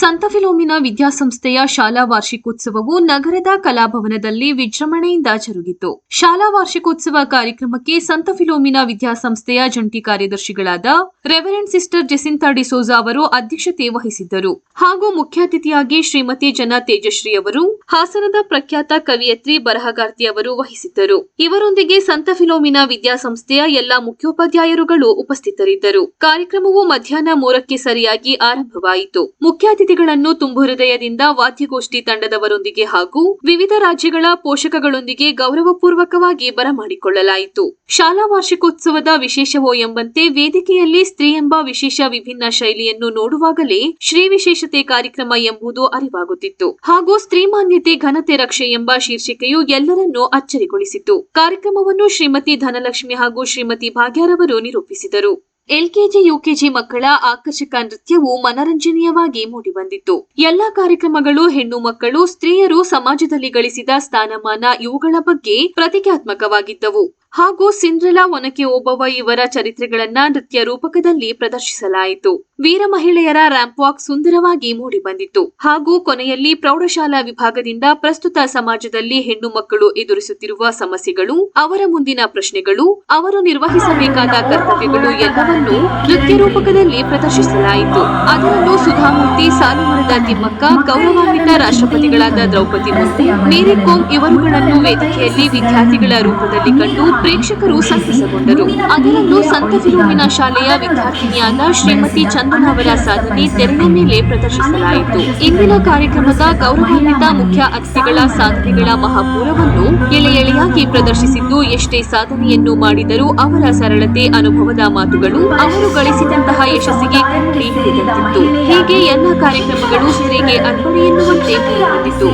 ಸಂತ ಫಿಲೋಮಿನಾ ವಿದ್ಯಾಸಂಸ್ಥೆಯ ಶಾಲಾ ವಾರ್ಷಿಕೋತ್ಸವವು ನಗರದ ಕಲಾಭವನದಲ್ಲಿ ವಿಜೃಂಭಣೆಯಿಂದ ಜರುಗಿತು. ಶಾಲಾ ವಾರ್ಷಿಕೋತ್ಸವ ಕಾರ್ಯಕ್ರಮಕ್ಕೆ ಸಂತ ಫಿಲೋಮಿನಾ ವಿದ್ಯಾಸಂಸ್ಥೆಯ ಜಂಟಿ ಕಾರ್ಯದರ್ಶಿಗಳಾದ ರೆವರೆಂಡ್ ಸಿಸ್ಟರ್ ಜೆಸಿಂತಾ ಡಿಸೋಜಾ ಅವರು ಅಧ್ಯಕ್ಷತೆ ವಹಿಸಿದ್ದರು. ಹಾಗೂ ಮುಖ್ಯ ಅತಿಥಿಯಾಗಿ ಶ್ರೀಮತಿ ಜನ ತೇಜಶ್ರೀ ಅವರು, ಹಾಸನದ ಪ್ರಖ್ಯಾತ ಕವಿಯತ್ರಿ ಬರಹಗಾರ್ತಿ ಅವರು ವಹಿಸಿದ್ದರು. ಇವರೊಂದಿಗೆ ಸಂತ ಫಿಲೋಮಿನಾ ವಿದ್ಯಾಸಂಸ್ಥೆಯ ಎಲ್ಲಾ ಮುಖ್ಯೋಪಾಧ್ಯಾಯರುಗಳು ಉಪಸ್ಥಿತರಿದ್ದರು. ಕಾರ್ಯಕ್ರಮವು ಮಧ್ಯಾಹ್ನ 3ಕ್ಕೆ ಸರಿಯಾಗಿ ಆರಂಭವಾಯಿತು. ಮುಖ್ಯ ಅತಿಥಿಗಳನ್ನು ತುಂಬು ಹೃದಯದಿಂದ ವಾದ್ಯಗೋಷ್ಠಿ ತಂಡದವರೊಂದಿಗೆ ಹಾಗೂ ವಿವಿಧ ರಾಜ್ಯಗಳ ಪೋಷಕಗಳೊಂದಿಗೆ ಗೌರವಪೂರ್ವಕವಾಗಿ ಬರಮಾಡಿಕೊಳ್ಳಲಾಯಿತು. ಶಾಲಾ ವಾರ್ಷಿಕೋತ್ಸವದ ವಿಶೇಷವೋ ಎಂಬಂತೆ ವೇದಿಕೆಯಲ್ಲಿ ಸ್ತ್ರೀ ಎಂಬ ವಿಶೇಷ ವಿಭಿನ್ನ ಶೈಲಿಯನ್ನು ನೋಡುವಾಗಲೇ ಶ್ರೀ ವಿಶೇಷತೆ ಕಾರ್ಯಕ್ರಮ ಎಂಬುದು ಅರಿವಾಗುತ್ತಿತ್ತು. ಹಾಗೂ ಸ್ತ್ರೀ ಮಾನ್ಯತೆ ಘನತೆ ರಕ್ಷೆ ಎಂಬ ಶೀರ್ಷಿಕೆಯು ಎಲ್ಲರನ್ನೂ ಅಚ್ಚರಿಗೊಳಿಸಿತು. ಕಾರ್ಯಕ್ರಮವನ್ನು ಶ್ರೀಮತಿ ಧನಲಕ್ಷ್ಮಿ ಹಾಗೂ ಶ್ರೀಮತಿ ಭಾಗ್ಯರವರು ನಿರೂಪಿಸಿದರು. ಎಲ್ಕೆಜಿ, ಯುಕೆಜಿ ಮಕ್ಕಳ ಆಕರ್ಷಕ ನೃತ್ಯವು ಮನರಂಜನೀಯವಾಗಿ ಮೂಡಿಬಂದಿತ್ತು. ಎಲ್ಲಾ ಕಾರ್ಯಕ್ರಮಗಳು ಹೆಣ್ಣು ಮಕ್ಕಳು, ಸ್ತ್ರೀಯರು ಸಮಾಜದಲ್ಲಿ ಗಳಿಸಿದ ಸ್ಥಾನಮಾನ ಇವುಗಳ ಬಗ್ಗೆ ಪ್ರತಿಕ್ರಿಯಾತ್ಮಕವಾಗಿದ್ದವು. ಹಾಗೂ ಸಿಂಡ್ರೆಲಾ, ಒನಕೆ ಓಬವ್ವ ಇವರ ಚರಿತ್ರೆಗಳನ್ನ ನೃತ್ಯ ರೂಪಕದಲ್ಲಿ ಪ್ರದರ್ಶಿಸಲಾಯಿತು. ವೀರ ಮಹಿಳೆಯರ ರ್ಯಾಂಪ್ ವಾಕ್ ಸುಂದರವಾಗಿ ಮೂಡಿಬಂದಿತ್ತು. ಹಾಗೂ ಕೊನೆಯಲ್ಲಿ ಪ್ರೌಢಶಾಲಾ ವಿಭಾಗದಿಂದ ಪ್ರಸ್ತುತ ಸಮಾಜದಲ್ಲಿ ಹೆಣ್ಣು ಮಕ್ಕಳು ಎದುರಿಸುತ್ತಿರುವ ಸಮಸ್ಯೆಗಳು, ಅವರ ಮುಂದಿನ ಪ್ರಶ್ನೆಗಳು, ಅವರು ನಿರ್ವಹಿಸಬೇಕಾದ ಕರ್ತವ್ಯಗಳು ಎಲ್ಲವನ್ನೂ ನೃತ್ಯ ರೂಪಕದಲ್ಲಿ ಪ್ರದರ್ಶಿಸಲಾಯಿತು. ಅದರಲ್ಲೂ ಸುಧಾಮೂರ್ತಿ, ಸಾಲುಮರದ ತಿಮ್ಮಕ್ಕ, ಗೌರವಾನ್ವಿತ ರಾಷ್ಟ್ರಪತಿಗಳಾದ ದ್ರೌಪದಿ ಮುರ್ಮು, ಮೇರಿ ಕೋಮ್ ಇವರುಗಳನ್ನು ವೇದಿಕೆಯಲ್ಲಿ ವಿದ್ಯಾರ್ಥಿಗಳ ರೂಪದಲ್ಲಿ ಕಂಡು ಪ್ರೇಕ್ಷಕರು ಸಂತಸಗೊಂಡರು. ಅದರಲ್ಲೂ ಸಂತ ಫಿಲೋಮಿನಾ ಶಾಲೆಯ ವಿದ್ಯಾರ್ಥಿನಿಯಾದ ಶ್ರೀಮತಿ ಚಂದನ ಅವರ ಸಾಧನೆ ತೆರೆಯ ಮೇಲೆ ಪ್ರದರ್ಶಿಸಲಾಯಿತು. ಇಂದಿನ ಕಾರ್ಯಕ್ರಮದ ಗೌರವಾನ್ವಿತ ಮುಖ್ಯ ಅತಿಥಿಗಳ ಸಾಧನೆಗಳ ಮಹಾಪೂರವನ್ನು ಎಳೆಯಾಗಿ ಪ್ರದರ್ಶಿಸಿದ್ದು, ಎಷ್ಟೇ ಸಾಧನೆಯನ್ನು ಮಾಡಿದರೂ ಅವರ ಸರಳತೆ, ಅನುಭವದ ಮಾತುಗಳು ಅವರು ಗಳಿಸಿದಂತಹ ಯಶಸ್ಸಿಗೆ ಕುಂಡಿ ಹಿಡಿದಂತಿತ್ತು. ಹೀಗೆ ಎಲ್ಲ ಕಾರ್ಯಕ್ರಮಗಳು ಸ್ತ್ರೀಗೆ ಅರ್ಪಣೆ ಎನ್ನುವಂತೆ ಮೂಡಿಬಂದಿತು.